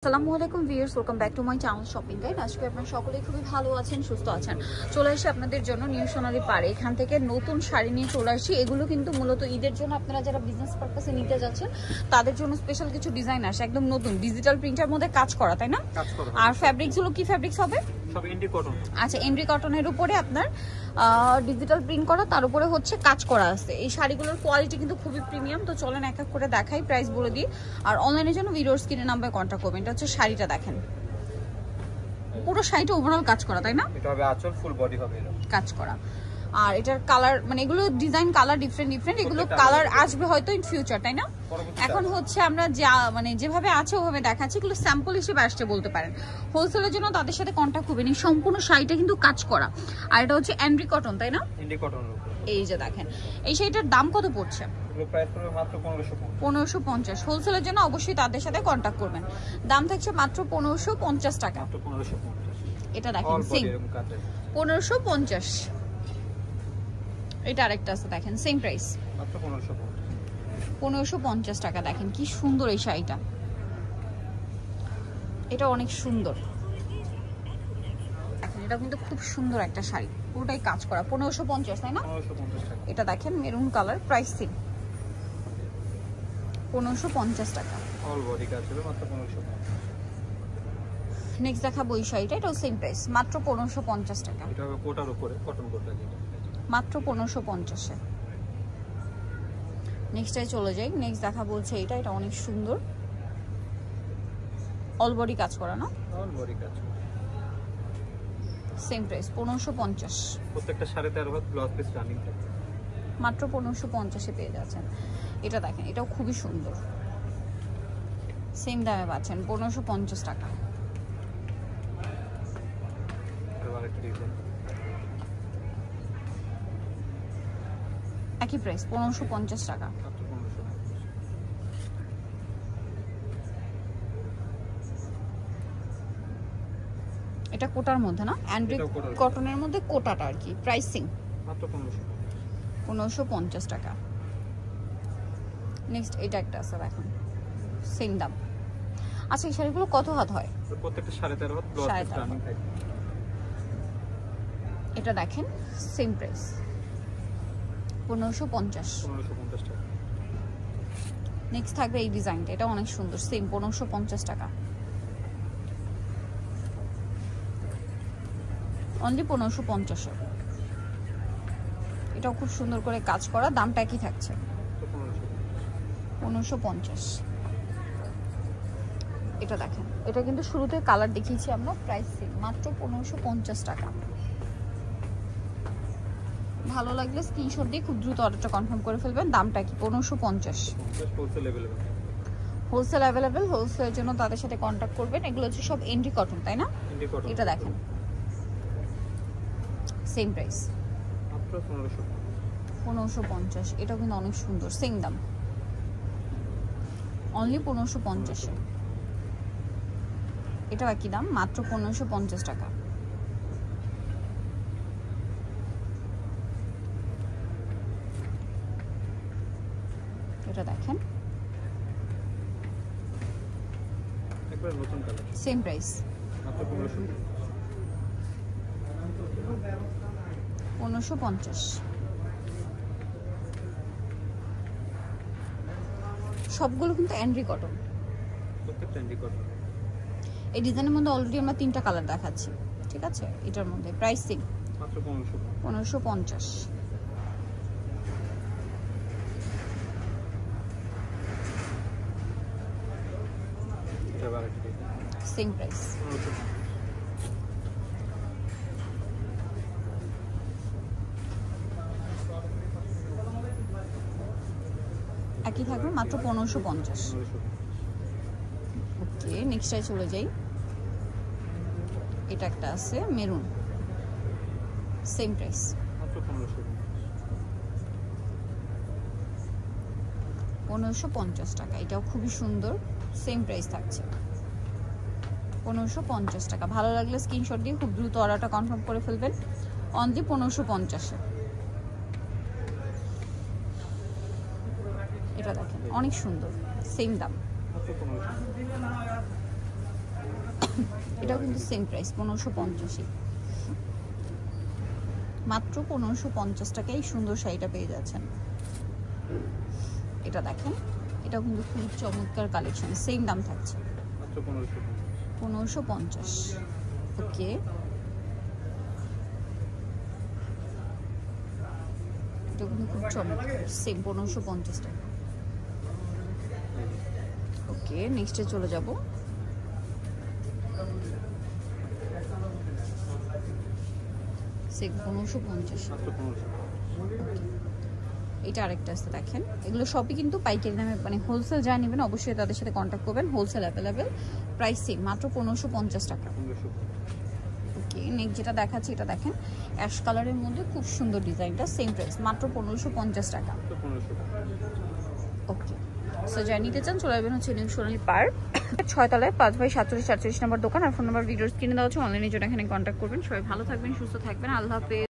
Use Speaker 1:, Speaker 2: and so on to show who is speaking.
Speaker 1: আসসালামু আলাইকুম viewers, welcome back to my channel shopping guide. আজকে আপনারা সকলেই খুবই ভালো আছেন, সুস্থ আছেন। চলে এসে আপনাদের জন্য নিউ সোনালী পাড়ে এখান থেকে নতুন শাড়ি নিয়ে চলে আসি। এগুলো কিন্তু মূলত ঈদের জন্য আপনারা যারা বিজনেস পারপাসে নিতে যাচ্ছেন তাদের জন্য স্পেশাল কিছু ডিজাইন আসে, একদম নতুন ডিজিটাল প্রিন্টের মধ্যে কাজ করা, তাই না? আর ফ্যাব্রিক্সগুলো কি ফ্যাব্রিক্স হবে?
Speaker 2: সব এন্ডি কটন।
Speaker 1: আচ্ছা, এমব্রি কটনের উপরে আপনার ডিজিটাল প্রিন্ট করা, তার উপরে হচ্ছে কাজ করা আছে। এই শাড়িগুলোর কোয়ালিটি কিন্তু খুবই প্রিমিয়াম। তো চলেন এক এক করে দেখাই, প্রাইস বলে দিই। আর অনলাইনের জন্য ভিডিওর স্ক্রিনে নাম্বারে কন্ট্যাক্ট করবেন। এটা হচ্ছে শাড়িটা, দেখেন পুরো শাড়িটা ওভারঅল কাজ করা, তাই না?
Speaker 2: এটা হবে আঁচল, ফুল বডি হবে এরকম
Speaker 1: কাজ করা। আর এটার কালার মানে এগুলো ডিজাইন কালার ডিফারেন্ট, এগুলো কালার আসবে হয়তো ইন ফিউচার, তাই না? এখন হচ্ছে আমরা যা মানে যেভাবে আছে ওভাবে দেখাচ্ছি, এগুলো স্যাম্পল হিসেবে আসতে বলতে পারেন। হোলসেলের জন্য তাদের সাথে কন্ট্যাক্ট করবেন। এই সম্পূর্ণ শাড়িটা কিন্তু কাজ করা, আর এটা হচ্ছে এমব্রি কটন, তাই না?
Speaker 2: এন্ডি কটন।
Speaker 1: এই যে দেখেন, এই শাড়িটার দাম কত পড়ছে?
Speaker 2: এগুলো প্রাইস পড়বে মাত্র
Speaker 1: 1550। হোলসেলের জন্য অবশ্যই তাদের সাথে কন্ট্যাক্ট করবেন। দাম থাকছে মাত্র 1550 টাকা।
Speaker 2: মাত্র 1550।
Speaker 1: এটা দেখেন সেম 1550। এটা আরেকটা আছে, দেখেন সেম প্রাইস
Speaker 2: মাত্র
Speaker 1: 1550 টাকা। দেখেন কি সুন্দর এই শাড়িটা, এটা অনেক সুন্দর। দেখেন এটা কিন্তু খুব সুন্দর একটা শাড়ি, পুরোটাই কাজ করা। 1550, তাই না?
Speaker 2: 1550 টাকা।
Speaker 1: এটা দেখেন মেরুন কালার, প্রাইস সেম 1550 টাকা।
Speaker 2: অল বডি কাজ হবে মাত্র 1550।
Speaker 1: নেক্সট দেখাবো এই শাড়িটা, এটাও সেম প্রাইস মাত্র 1550 টাকা।
Speaker 2: এটা হবে কোটার উপরে, কটন কোটা যেটা,
Speaker 1: মাত্র 1550 এ। নেক্সটটাই চলে যাই। নেক্সট দেখা বলছে এটা অনেক সুন্দর, অল বডি কাজ করা, না?
Speaker 2: অল বডি কাজ।
Speaker 1: Same price 1550।
Speaker 2: প্রত্যেকটা 13.5 হাত ব্লাউজ পিস রানিং থাকে।
Speaker 1: মাত্র 1550 এ পেয়ে যাচ্ছেন। এটা দেখেন, এটাও খুবই সুন্দর, সেম দামে পাচ্ছেন 1550 টাকা।
Speaker 2: এবার একটা ডিজাইন
Speaker 1: একই প্রাইস 1550 টাকা।
Speaker 2: মাত্র 1550।
Speaker 1: এটা কোটার মধ্যে, না? অ্যান্ড্রি কটনের মধ্যে কোটাটা আর কি। প্রাইসিং
Speaker 2: মাত্র
Speaker 1: 1550 টাকা। নেক্সট এটা একটা আছে, দেখুন সেম দাম। আচ্ছা, এই শাড়িগুলো কত হাত হয়?
Speaker 2: প্রত্যেকটা 13.5 হাত ব্লাউজ পিস রানিং থাকে।
Speaker 1: এটা দেখেন সেম প্রাইস 1550
Speaker 2: টাকা।
Speaker 1: নেক্সট থাকবে এই ডিজাইনটা, এটা অনেক সুন্দর, সেম 1550 টাকা। অনলি 1550 এ। এটাও খুব সুন্দর করে কাজ করা, দামটা কি থাকছে? 1550। এটা দেখেন, এটা কিন্তু শুরুতে কালার দেখিয়েছি আমরা, প্রাইস সেম মাত্র 1550 টাকা। ভালো লাগলে স্ক্রিনশট দিয়ে খুব দ্রুত অর্ডারটা কনফার্ম করে ফেলবেন। দামটা কি? 1550। Wholesale available. হোলসেলের জন্য তাদের সাথে কন্ট্যাক্ট করবেন। এগুলো হচ্ছে সব এন্ডি কটন, তাই না? এটা দেখেন সেম প্রাইস
Speaker 2: মাত্র
Speaker 1: 1550। এটাও কিন্তু অনেক সুন্দর, সেম দাম অনলি 1550 এ। এটাও একই দাম, মাত্র 1550 টাকা। এটা দেখেন
Speaker 2: একবার নতুন কালার,
Speaker 1: সেম প্রাইস
Speaker 2: মাত্র
Speaker 1: 1550। সবগুলো কিন্তু এন্ড্রি কটন।
Speaker 2: প্রত্যেকটা এন্ডি কটন।
Speaker 1: এই ডিজাইনের মধ্যে অলরেডি আমরা 3টা কালার দেখাচ্ছি, ঠিক আছে? এটার মধ্যে প্রাইসিং
Speaker 2: মাত্র
Speaker 1: 1550। Same price. একই থাকবে মাত্র 1550। ওকে, নেক্সটটায় চলে যাই। এটা একটা আছে মেরুন, সেম প্রাইস
Speaker 2: মাত্র
Speaker 1: 1550 টাকা। এটাও খুবই সুন্দর, সেম প্রাইস থাকছে 1550 টাকা। ভালো লাগলে স্ক্রিনশট দিয়ে খুব দ্রুত অর্ডারটা কনফার্ম করে ফেলবেন। অনলি 1550 এ। এটা দেখেন অনেক সুন্দর, সেম দাম। এটাও কিন্তু সেম প্রাইস 1550, মাত্র 1550 টাকায় সুন্দর শাড়িটা পেয়ে যাচ্ছেন। এটা দেখেন, এটাও কিন্তু খুব চমৎকার কালেকশন, সেম দাম থাকছে
Speaker 2: মাত্র
Speaker 1: 1550। ওকে, এটা কিন্তু খুব চমৎকার, সেম 1550 টাকা। ওকে, নেক্সটে চলে যাব। সেম 1550।
Speaker 2: মাত্র 1500।
Speaker 1: এটা আরেকটা আছে দেখেন, এগুলো সবই কিন্তু পাইকারি দামে, মানে হোলসেল যা নেবেন অবশ্যই তাদের সাথে কন্ট্যাক্ট করবেন, হোলসেল অ্যাভেলেবেল, প্রাইস সেম মাত্র 1550 টাকা।
Speaker 2: 1500।
Speaker 1: ওকে, নেক্সট যেটা দেখাচ্ছি এটা দেখেন, অ্যাশ কালারের মধ্যে খুব সুন্দর ডিজাইনটা, সেম প্রাইস মাত্র 1550 টাকা।
Speaker 2: মাত্র 1500 টাকা।
Speaker 1: ওকে, সো যারা নিতে চান চলে যাবেন হচ্ছে নিউ সোনালী পার্ক, 6 তলায় 5/47 নম্বর দোকান, আর ফোন নাম্বার ভিডিওর স্ক্রিনে দেওয়া হচ্ছে, অনলাইনের জন্য এখানে কন্ট্যাক্ট করবেন। সবাই ভালো থাকবেন, সুস্থ থাকবেন, আল্লাহ হাফেজ।